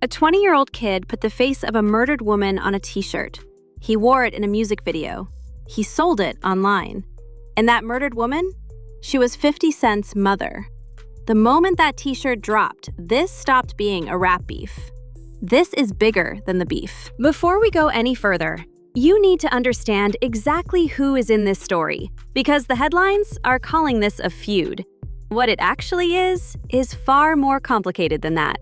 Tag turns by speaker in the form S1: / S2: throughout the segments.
S1: A 20-year-old kid put the face of a murdered woman on a t-shirt. He wore it in a music video. He sold it online. And that murdered woman? She was 50 Cent's mother. The moment that t-shirt dropped, this stopped being a rap beef. This is bigger than the beef. Before we go any further, you need to understand exactly who is in this story, because the headlines are calling this a feud. What it actually is far more complicated than that.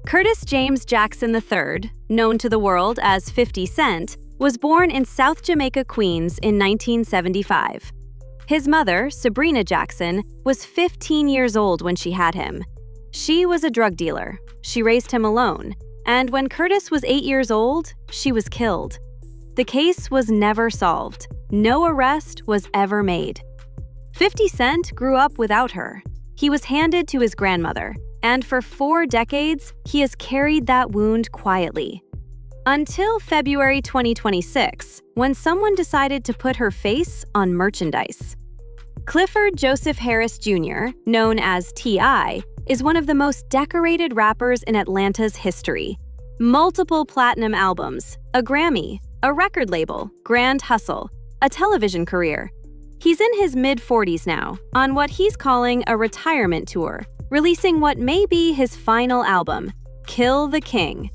S1: Curtis James Jackson III, known to the world as 50 Cent, was born in South Jamaica, Queens in 1975. His mother, Sabrina Jackson, was 15 years old when she had him. She was a drug dealer. She raised him alone. And when Curtis was 8 years old, she was killed. The case was never solved. No arrest was ever made. 50 Cent grew up without her. He was handed to his grandmother, and for 4 decades, he has carried that wound quietly. Until February 2026, when someone decided to put her face on merchandise. Clifford Joseph Harris Jr., known as T.I., is one of the most decorated rappers in Atlanta's history. Multiple platinum albums, a Grammy, a record label, grand hustle, a television career. He's in his mid-40s now, on what he's calling a retirement tour, releasing what may be his final album, Kill the King.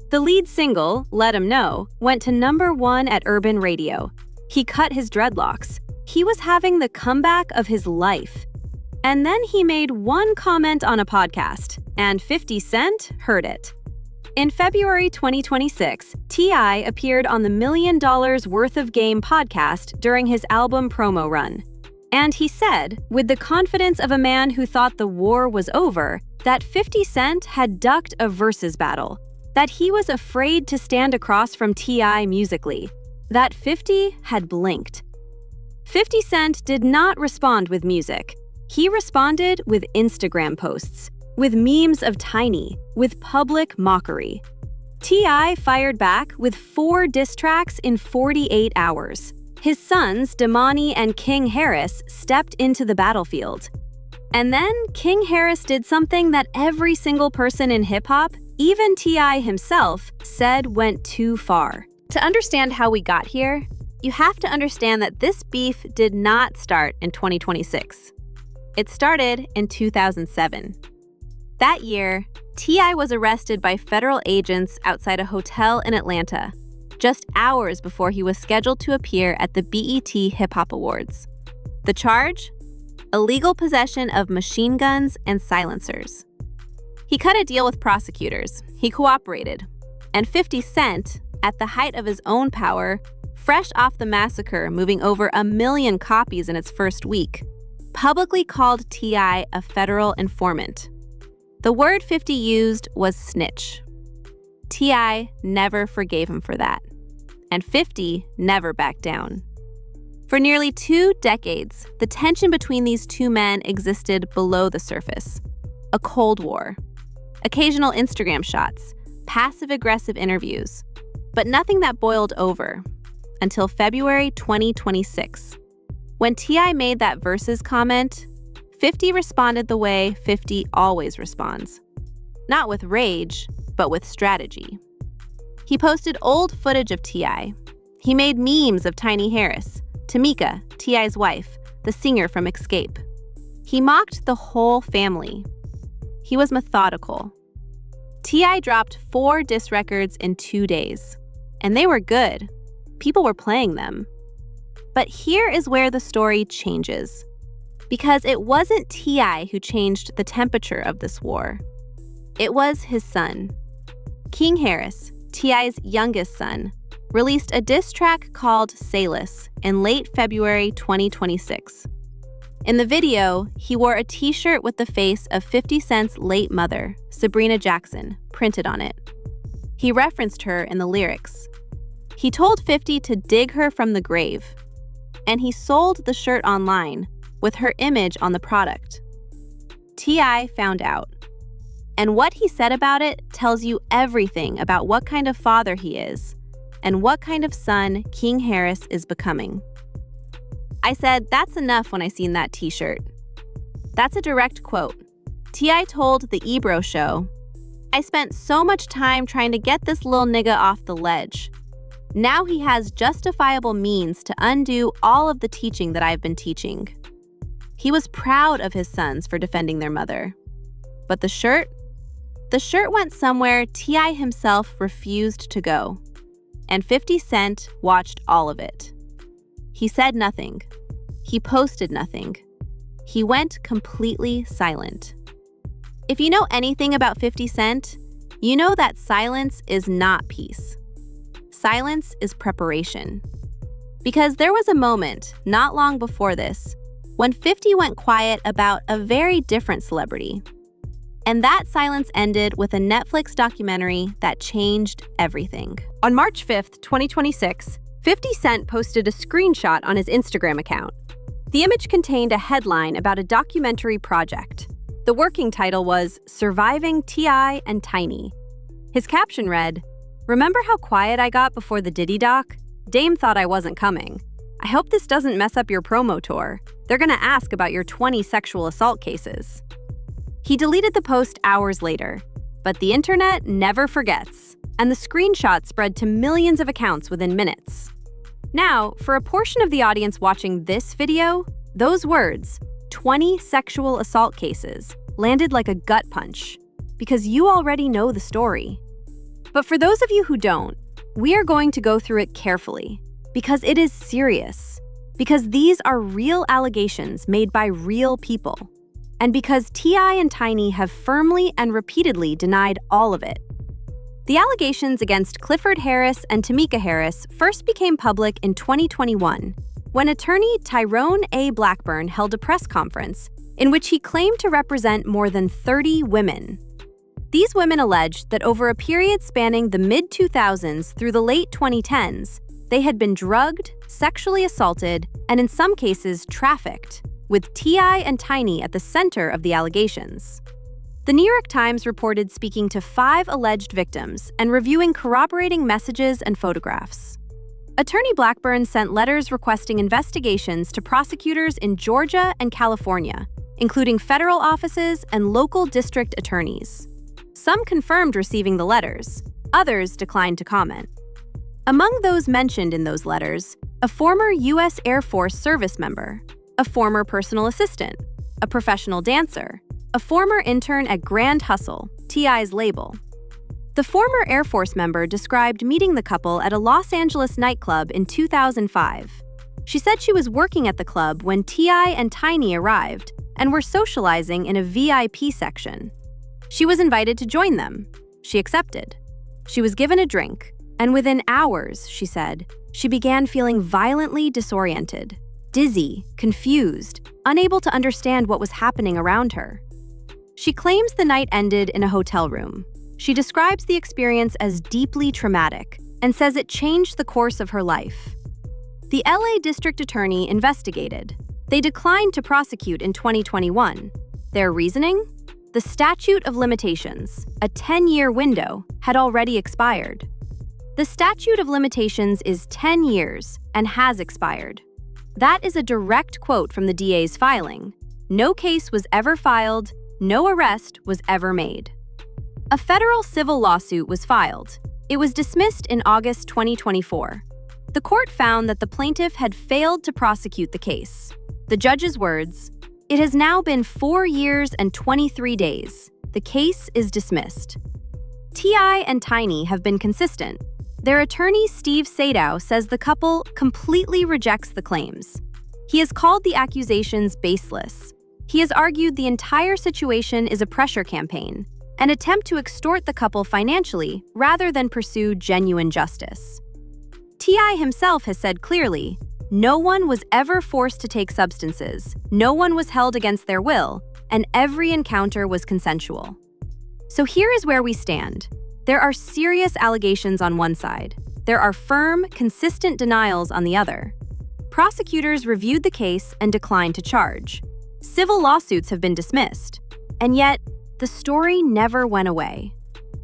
S1: The lead single, Let 'Em Know, went to #1 at Urban Radio. He cut his dreadlocks. He was having the comeback of his life. And then he made one comment on a podcast, and 50 Cent heard it. In February 2026, T.I. appeared on the $1 Million Worth of Game podcast during his album promo run. And he said, with the confidence of a man who thought the war was over, that 50 Cent had ducked a versus battle, that he was afraid to stand across from T.I. musically, that 50 had blinked. 50 Cent did not respond with music. He responded with Instagram posts, with memes of Tiny, with public mockery. T.I. fired back with 4 diss tracks in 48 hours. His sons, Damani and King Harris, stepped into the battlefield. And then King Harris did something that every single person in hip-hop, even T.I. himself, said went too far. To understand how we got here, you have to understand that this beef did not start in 2026. It started in 2007. That year, T.I. was arrested by federal agents outside a hotel in Atlanta, just hours before he was scheduled to appear at the BET Hip Hop Awards. The charge? Illegal possession of machine guns and silencers. He cut a deal with prosecutors. He cooperated. And 50 Cent, at the height of his own power, fresh off the massacre moving over 1 million copies in its first week, publicly called T.I. a federal informant. The word 50 used was snitch. T.I. never forgave him for that, and 50 never backed down. For nearly 2 decades, the tension between these two men existed below the surface. A Cold War. Occasional Instagram shots, passive-aggressive interviews, but nothing that boiled over until February 2026. When T.I. made that versus comment, 50 responded the way 50 always responds. Not with rage, but with strategy. He posted old footage of T.I. He made memes of Tiny Harris, Tamika, T.I.'s wife, the singer from Escape. He mocked the whole family. He was methodical. T.I. dropped 4 diss records in 2 days, and they were good. People were playing them. But here is where the story changes. Because it wasn't T.I. who changed the temperature of this war. It was his son. King Harris, T.I.'s youngest son, released a diss track called Sayless in late February 2026. In the video, he wore a t-shirt with the face of 50 Cent's late mother, Sabrina Jackson, printed on it. He referenced her in the lyrics. He told 50 to dig her from the grave, and he sold the shirt online with her image on the product. T.I. found out. And what he said about it tells you everything about what kind of father he is and what kind of son King Harris is becoming. I said, that's enough when I seen that t-shirt. That's a direct quote. T.I. told the Ebro show, I spent so much time trying to get this little nigga off the ledge. Now he has justifiable means to undo all of the teaching that I've been teaching. He was proud of his sons for defending their mother. But the shirt? The shirt went somewhere T.I. himself refused to go. And 50 Cent watched all of it. He said nothing. He posted nothing. He went completely silent. If you know anything about 50 Cent, you know that silence is not peace. Silence is preparation. Because there was a moment, not long before this, when 50 went quiet about a very different celebrity. And that silence ended with a Netflix documentary that changed everything. On March 5th, 2026, 50 Cent posted a screenshot on his Instagram account. The image contained a headline about a documentary project. The working title was Surviving T.I. and Tiny. His caption read, "Remember how quiet I got before the Diddy doc? Dame thought I wasn't coming. I hope this doesn't mess up your promo tour. They're gonna ask about your 20 sexual assault cases." He deleted the post hours later, but the internet never forgets, and the screenshot spread to millions of accounts within minutes. Now, for a portion of the audience watching this video, those words, 20 sexual assault cases, landed like a gut punch, because you already know the story. But for those of you who don't, we are going to go through it carefully, because it is serious, because these are real allegations made by real people, and because T.I. and Tiny have firmly and repeatedly denied all of it. The allegations against Clifford Harris and Tamika Harris first became public in 2021, when attorney Tyrone A. Blackburn held a press conference in which he claimed to represent more than 30 women. These women alleged that over a period spanning the mid-2000s through the late 2010s, they had been drugged, sexually assaulted, and in some cases trafficked, with T.I. and Tiny at the center of the allegations. The New York Times reported speaking to 5 alleged victims and reviewing corroborating messages and photographs. Attorney Blackburn sent letters requesting investigations to prosecutors in Georgia and California, including federal offices and local district attorneys. Some confirmed receiving the letters, others declined to comment. Among those mentioned in those letters, a former U.S. Air Force service member, a former personal assistant, a professional dancer, a former intern at Grand Hustle, T.I.'s label. The former Air Force member described meeting the couple at a Los Angeles nightclub in 2005. She said she was working at the club when T.I. and Tiny arrived and were socializing in a VIP section. She was invited to join them. She accepted. She was given a drink, and within hours, she said, she began feeling violently disoriented, dizzy, confused, unable to understand what was happening around her. She claims the night ended in a hotel room. She describes the experience as deeply traumatic and says it changed the course of her life. The LA District Attorney investigated. They declined to prosecute in 2021. Their reasoning? The statute of limitations, a 10-year window, had already expired. The statute of limitations is 10 years and has expired. That is a direct quote from the DA's filing. No case was ever filed, no arrest was ever made. A federal civil lawsuit was filed. It was dismissed in August 2024. The court found that the plaintiff had failed to prosecute the case. The judge's words, "It has now been 4 years and 23 days. The case is dismissed." T.I. and Tiny have been consistent. Their attorney, Steve Sadow, says the couple completely rejects the claims. He has called the accusations baseless. He has argued the entire situation is a pressure campaign, an attempt to extort the couple financially rather than pursue genuine justice. T.I. himself has said clearly, no one was ever forced to take substances, no one was held against their will, and every encounter was consensual. So here is where we stand. There are serious allegations on one side. There are firm, consistent denials on the other. Prosecutors reviewed the case and declined to charge. Civil lawsuits have been dismissed. And yet, the story never went away.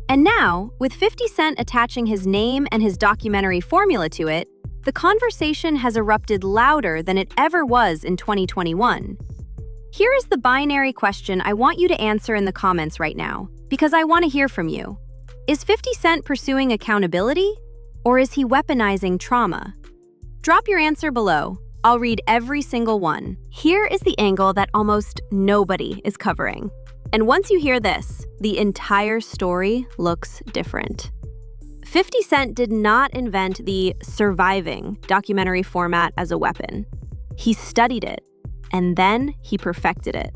S1: And now, with 50 Cent attaching his name and his documentary formula to it, the conversation has erupted louder than it ever was in 2021. Here is the binary question I want you to answer in the comments right now, because I want to hear from you. Is 50 Cent pursuing accountability, or is he weaponizing trauma? Drop your answer below. I'll read every single one. Here is the angle that almost nobody is covering. And once you hear this, the entire story looks different. 50 Cent did not invent the surviving documentary format as a weapon. He studied it, and then he perfected it.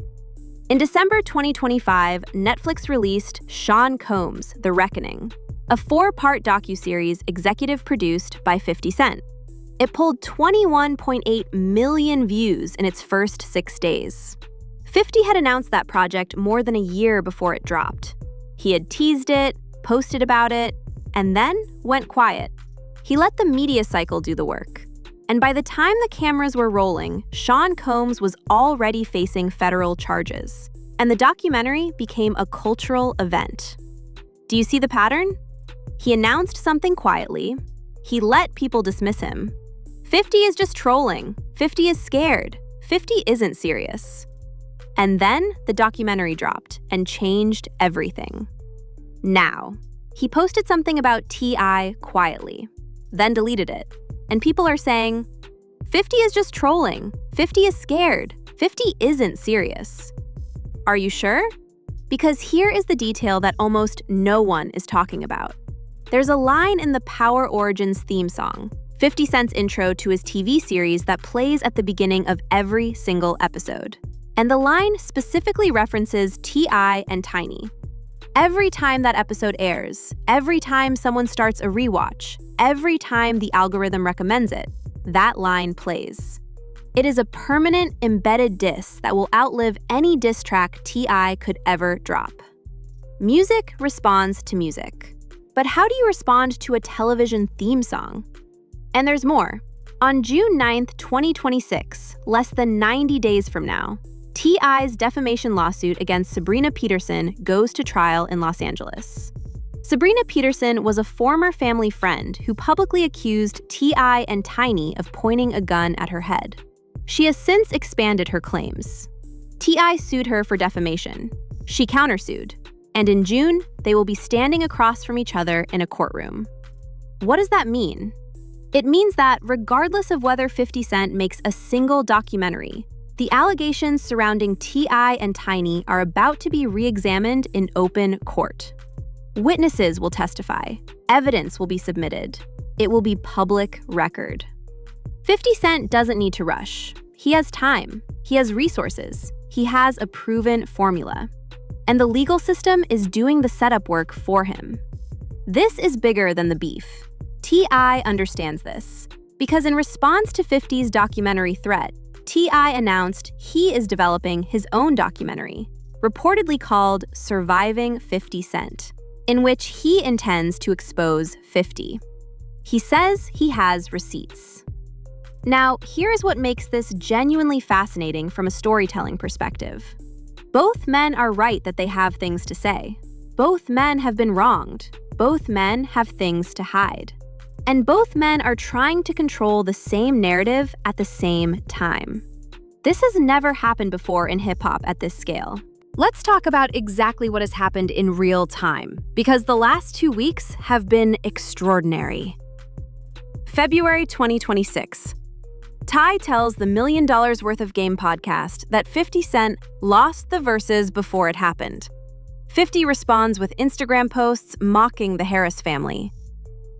S1: In December 2025, Netflix released Sean Combs' The Reckoning, a 4-part docuseries executive produced by 50 Cent. It pulled 21.8 million views in its first 6 days. 50 had announced that project more than a year before it dropped. He had teased it, posted about it, and then went quiet. He let the media cycle do the work. And by the time the cameras were rolling, Sean Combs was already facing federal charges, and the documentary became a cultural event. Do you see the pattern? He announced something quietly. He let people dismiss him. 50 is just trolling. 50 is scared. 50 isn't serious. And then the documentary dropped and changed everything. Now, he posted something about T.I. quietly, then deleted it. And people are saying, 50 is just trolling. 50 is scared. 50 isn't serious. Are you sure? Because here is the detail that almost no one is talking about. There's a line in the Power Origins theme song, 50 Cent's intro to his TV series, that plays at the beginning of every single episode. And the line specifically references T.I. and Tiny. Every time that episode airs, every time someone starts a rewatch, every time the algorithm recommends it, that line plays. It is a permanent, embedded diss that will outlive any diss track T.I. could ever drop. Music responds to music. But how do you respond to a television theme song? And there's more. On June 9th, 2026, less than 90 days from now, T.I.'s defamation lawsuit against Sabrina Peterson goes to trial in Los Angeles. Sabrina Peterson was a former family friend who publicly accused T.I. and Tiny of pointing a gun at her head. She has since expanded her claims. T.I. sued her for defamation. She countersued. And in June, they will be standing across from each other in a courtroom. What does that mean? It means that regardless of whether 50 Cent makes a single documentary, the allegations surrounding T.I. and Tiny are about to be re-examined in open court. Witnesses will testify. Evidence will be submitted. It will be public record. 50 Cent doesn't need to rush. He has time. He has resources. He has a proven formula. And the legal system is doing the setup work for him. This is bigger than the beef. T.I. understands this, because in response to 50's documentary threat, T.I. announced he is developing his own documentary, reportedly called Surviving 50 Cent, in which he intends to expose 50. He says he has receipts. Now, here's what makes this genuinely fascinating from a storytelling perspective. Both men are right that they have things to say. Both men have been wronged. Both men have things to hide. And both men are trying to control the same narrative at the same time. This has never happened before in hip-hop at this scale. Let's talk about exactly what has happened in real time, because the last 2 weeks have been extraordinary. February 2026. Ty tells the $1 Million Worth of Game podcast that 50 Cent lost the verses before it happened. 50 responds with Instagram posts mocking the Harris family.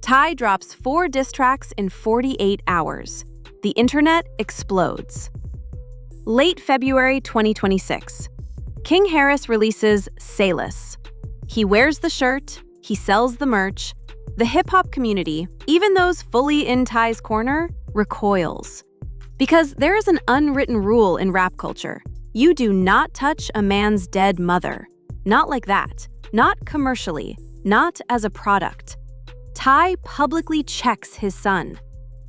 S1: Ty drops 4 diss tracks in 48 hours. The internet explodes. Late February 2026. King Harris releases Sayless. He wears the shirt, he sells the merch. The hip-hop community, even those fully in Ty's corner, recoils. Because there is an unwritten rule in rap culture. You do not touch a man's dead mother. Not like that. Not commercially. Not as a product. Ty publicly checks his son.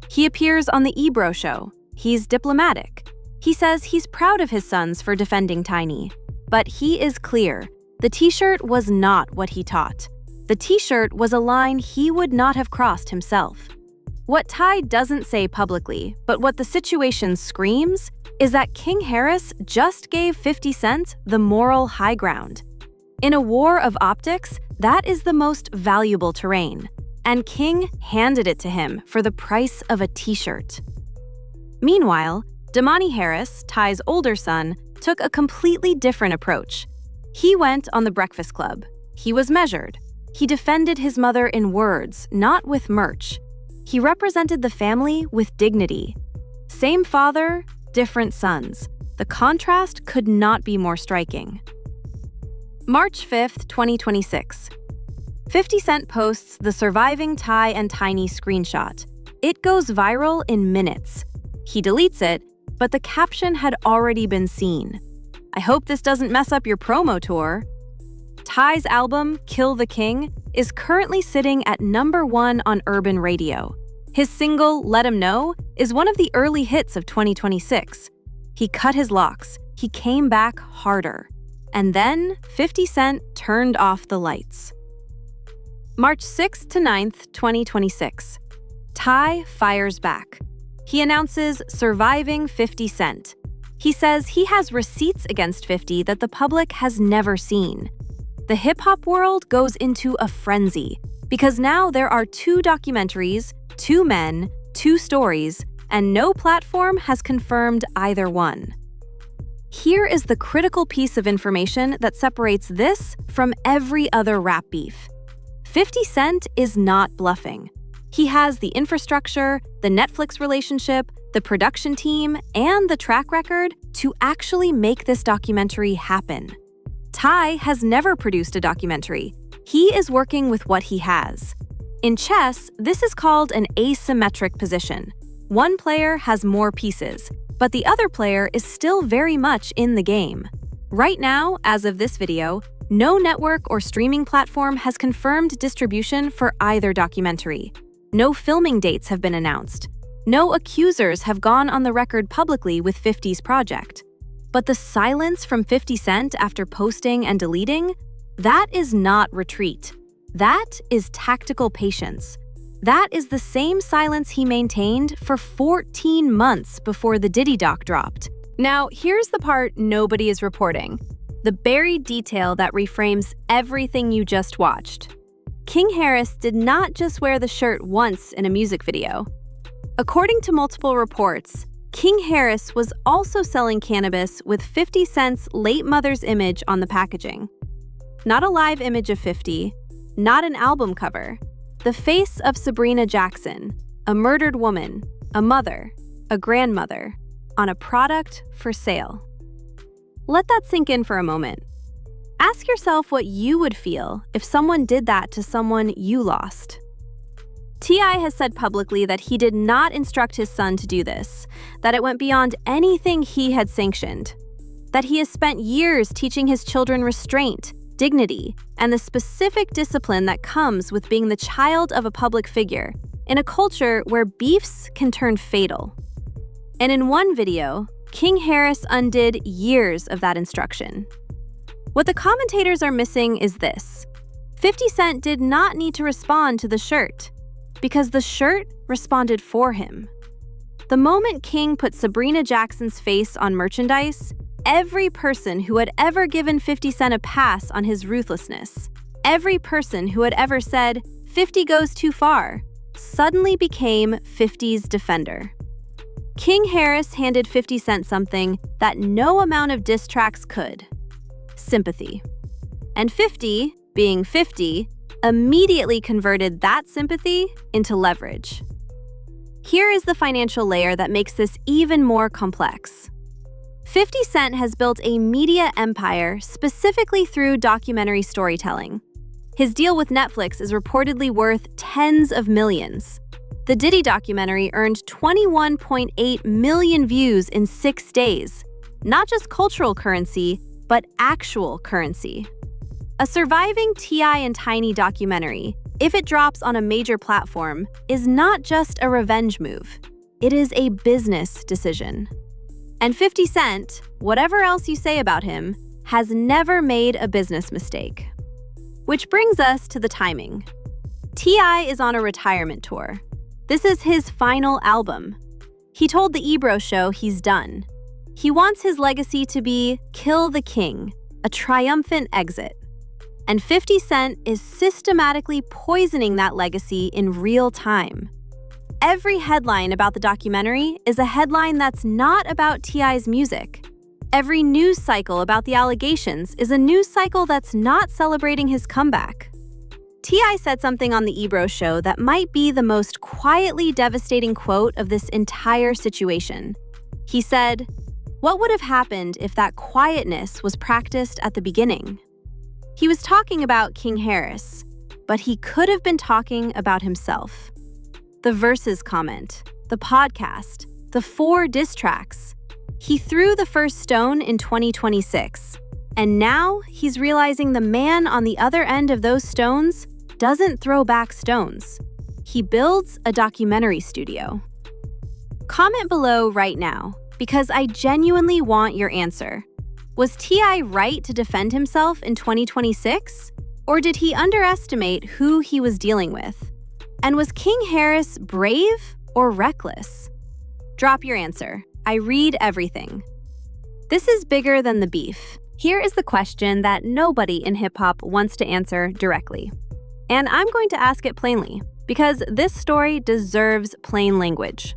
S1: He appears on the Ebro show. He's diplomatic. He says he's proud of his sons for defending Tiny. But he is clear. The t-shirt was not what he taught. The t-shirt was a line he would not have crossed himself. What Ty doesn't say publicly, but what the situation screams, is that King Harris just gave 50 Cent the moral high ground. In a war of optics, that is the most valuable terrain, and King handed it to him for the price of a t-shirt. Meanwhile, Damani Harris, Ty's older son, took a completely different approach. He went on The Breakfast Club. He was measured. He defended his mother in words, not with merch. He represented the family with dignity. Same father, different sons. The contrast could not be more striking. March 5th, 2026. 50 Cent posts the surviving Ty and Tiny screenshot. It goes viral in minutes. He deletes it, but the caption had already been seen. I hope this doesn't mess up your promo tour. Ty's album, Kill the King, is currently sitting at #1 on urban radio. His single, Let 'Em Know, is one of the early hits of 2026. He cut his locks. He came back harder. And then 50 Cent turned off the lights. March 6th to 9th, 2026. Ty fires back. He announces surviving 50 Cent. He says he has receipts against 50 that the public has never seen. The hip-hop world goes into a frenzy because now there are 2 documentaries, 2 men, 2 stories, and no platform has confirmed either one. Here is the critical piece of information that separates this from every other rap beef. 50 Cent is not bluffing. He has the infrastructure, the Netflix relationship, the production team, and the track record to actually make this documentary happen. Ty has never produced a documentary. He is working with what he has. In chess, this is called an asymmetric position. One player has more pieces, but the other player is still very much in the game. Right now, as of this video, no network or streaming platform has confirmed distribution for either documentary. No filming dates have been announced. No accusers have gone on the record publicly with 50's project. But the silence from 50 Cent after posting and deleting, that is not retreat. That is tactical patience. That is the same silence he maintained for 14 months before the Diddy doc dropped. Now, here's the part nobody is reporting. The buried detail that reframes everything you just watched. King Harris did not just wear the shirt once in a music video. According to multiple reports, King Harris was also selling cannabis with 50 Cent's late mother's image on the packaging. Not a live image of 50, not an album cover. The face of Sabrina Jackson, a murdered woman, a mother, a grandmother, on a product for sale. Let that sink in for a moment. Ask yourself what you would feel if someone did that to someone you lost. T.I. has said publicly that he did not instruct his son to do this, that it went beyond anything he had sanctioned, that he has spent years teaching his children restraint, dignity, and the specific discipline that comes with being the child of a public figure in a culture where beefs can turn fatal. And in one video, King Harris undid years of that instruction. What the commentators are missing is this. 50 Cent did not need to respond to the shirt, because the shirt responded for him. The moment King put Sabrina Jackson's face on merchandise, every person who had ever given 50 Cent a pass on his ruthlessness, every person who had ever said, 50 goes too far, suddenly became 50's defender. King Harris handed 50 Cent something that no amount of diss tracks could: sympathy. And 50, being 50, immediately converted that sympathy into leverage. Here is the financial layer that makes this even more complex. 50 Cent has built a media empire specifically through documentary storytelling. His deal with Netflix is reportedly worth tens of millions. The Diddy documentary earned 21.8 million views in 6 days. Not just cultural currency, but actual currency. A surviving T.I. and Tiny documentary, if it drops on a major platform, is not just a revenge move. It is a business decision. And 50 Cent, whatever else you say about him, has never made a business mistake. Which brings us to the timing. T.I. is on a retirement tour. This is his final album. He told the Ebro Show he's done. He wants his legacy to be Kill the King, a triumphant exit. And 50 Cent is systematically poisoning that legacy in real time. Every headline about the documentary is a headline that's not about T.I.'s music. Every news cycle about the allegations is a news cycle that's not celebrating his comeback. T.I. said something on the Ebro Show that might be the most quietly devastating quote of this entire situation. He said, "What would have happened if that quietness was practiced at the beginning?" He was talking about King Harris, but he could have been talking about himself. The Verses comment, the podcast, the 4 diss tracks. He threw the first stone in 2026, and now he's realizing the man on the other end of those stones doesn't throw back stones. He builds a documentary studio. Comment below right now, because I genuinely want your answer. Was T.I. right to defend himself in 2026? Or did he underestimate who he was dealing with? And was King Harris brave or reckless? Drop your answer. I read everything. This is bigger than the beef. Here is the question that nobody in hip-hop wants to answer directly. And I'm going to ask it plainly, because this story deserves plain language.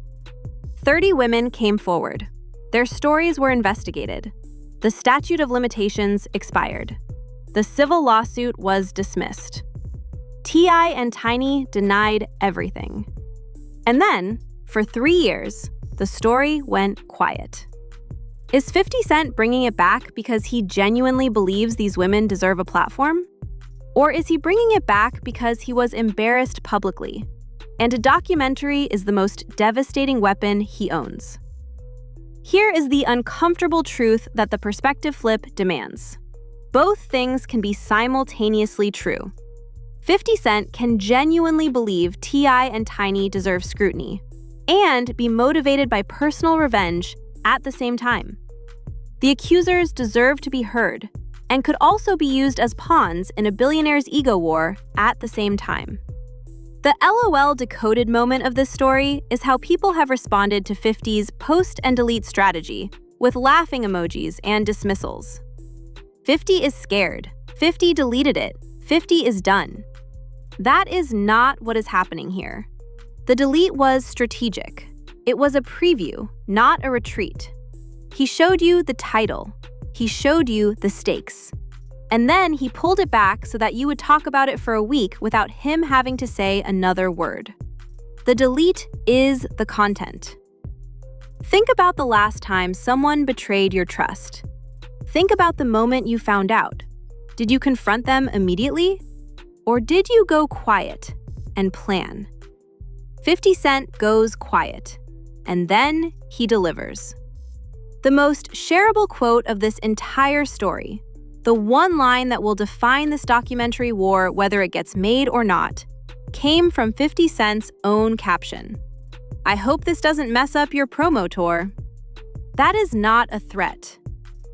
S1: 30 women came forward. Their stories were investigated. The statute of limitations expired. The civil lawsuit was dismissed. T.I. and Tiny denied everything. And then, for 3 years, the story went quiet. Is 50 Cent bringing it back because he genuinely believes these women deserve a platform? Or is he bringing it back because he was embarrassed publicly? And a documentary is the most devastating weapon he owns. Here is the uncomfortable truth that the perspective flip demands. Both things can be simultaneously true. 50 Cent can genuinely believe T.I. and Tiny deserve scrutiny and be motivated by personal revenge at the same time. The accusers deserve to be heard and could also be used as pawns in a billionaire's ego war at the same time. The LOL decoded moment of this story is how people have responded to 50's post and delete strategy with laughing emojis and dismissals. 50 is scared. 50 deleted it. 50 is done. That is not what is happening here. The delete was strategic. It was a preview, not a retreat. He showed you the title. He showed you the stakes. And then he pulled it back so that you would talk about it for a week without him having to say another word. The delete is the content. Think about the last time someone betrayed your trust. Think about the moment you found out. Did you confront them immediately? Or did you go quiet and plan? 50 Cent goes quiet, and then he delivers. The most shareable quote of this entire story, the one line that will define this documentary war whether it gets made or not, came from 50 Cent's own caption. "I hope this doesn't mess up your promo tour." That is not a threat.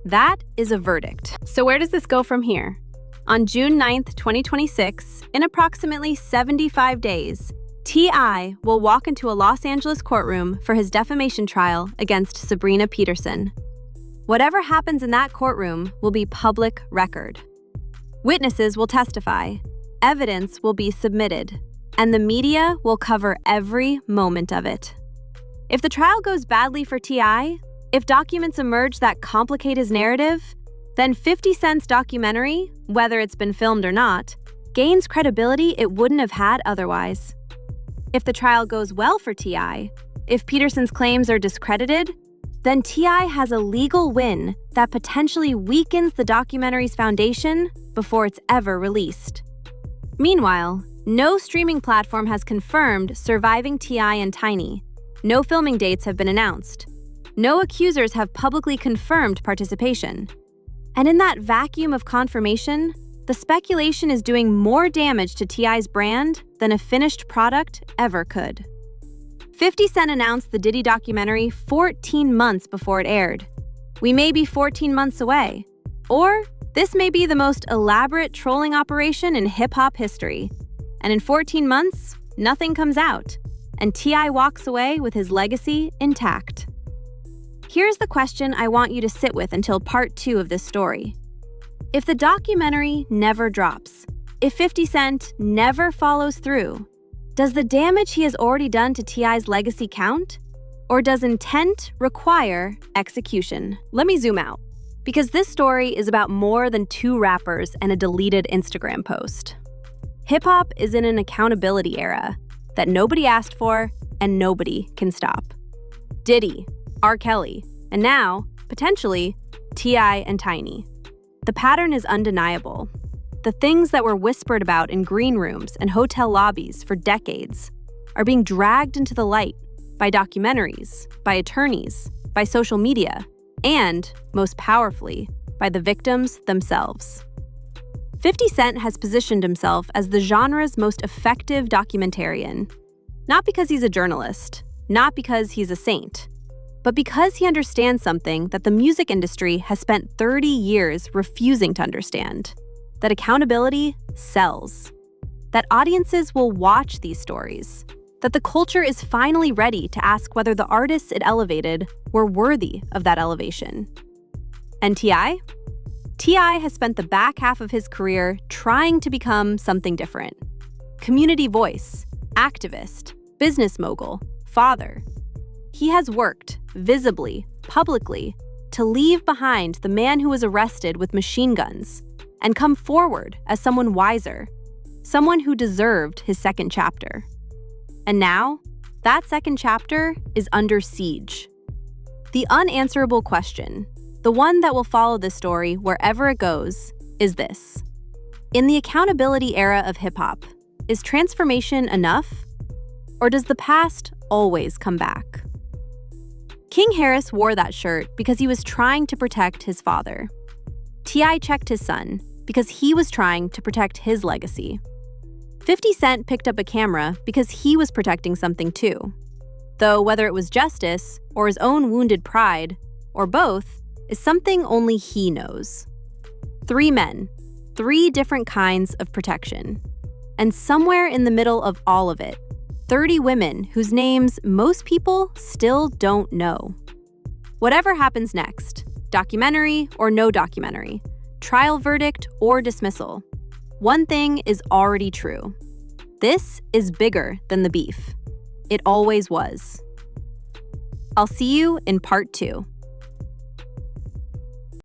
S1: That is a verdict. So where does this go from here? On June 9th, 2026, in approximately 75 days, T.I. will walk into a Los Angeles courtroom for his defamation trial against Sabrina Peterson. Whatever happens in that courtroom will be public record. Witnesses will testify, evidence will be submitted, and the media will cover every moment of it. If the trial goes badly for T.I., if documents emerge that complicate his narrative, then 50 Cent's documentary, whether it's been filmed or not, gains credibility it wouldn't have had otherwise. If the trial goes well for T.I., if Peterson's claims are discredited, then T.I. has a legal win that potentially weakens the documentary's foundation before it's ever released. Meanwhile, no streaming platform has confirmed surviving T.I. and Tiny. No filming dates have been announced. No accusers have publicly confirmed participation. And in that vacuum of confirmation, the speculation is doing more damage to T.I.'s brand than a finished product ever could. 50 Cent announced the Diddy documentary 14 months before it aired. We may be 14 months away. Or this may be the most elaborate trolling operation in hip-hop history. And in 14 months, nothing comes out. and T.I. walks away with his legacy intact. Here's the question I want you to sit with until part 2 of this story. If the documentary never drops, if 50 Cent never follows through, does the damage he has already done to T.I.'s legacy count? Or does intent require execution? Let me zoom out, because this story is about more than 2 rappers and a deleted Instagram post. Hip-hop is in an accountability era that nobody asked for and nobody can stop. Diddy, R. Kelly, and now, potentially, T.I. and Tiny. The pattern is undeniable. The things that were whispered about in green rooms and hotel lobbies for decades are being dragged into the light by documentaries, by attorneys, by social media, and, most powerfully, by the victims themselves. 50 Cent has positioned himself as the genre's most effective documentarian, not because he's a journalist, not because he's a saint, but because he understands something that the music industry has spent 30 years refusing to understand: that accountability sells, that audiences will watch these stories, that the culture is finally ready to ask whether the artists it elevated were worthy of that elevation. And T.I.? T.I. has spent the back half of his career trying to become something different. Community voice, activist, business mogul, father. He has worked, visibly, publicly, to leave behind the man who was arrested with machine guns and come forward as someone wiser, someone who deserved his second chapter. And now, that second chapter is under siege. The unanswerable question, the one that will follow this story wherever it goes, is this: in the accountability era of hip-hop, is transformation enough? Or does the past always come back? King Harris wore that shirt because he was trying to protect his father. T.I. checked his son because he was trying to protect his legacy. 50 Cent picked up a camera because he was protecting something too. Though whether it was justice or his own wounded pride, or both, is something only he knows. 3 men, 3 different kinds of protection. And somewhere in the middle of all of it, 30 women whose names most people still don't know. Whatever happens next, documentary or no documentary, trial verdict or dismissal, one thing is already true. This is bigger than the beef. It always was. I'll see you in part 2.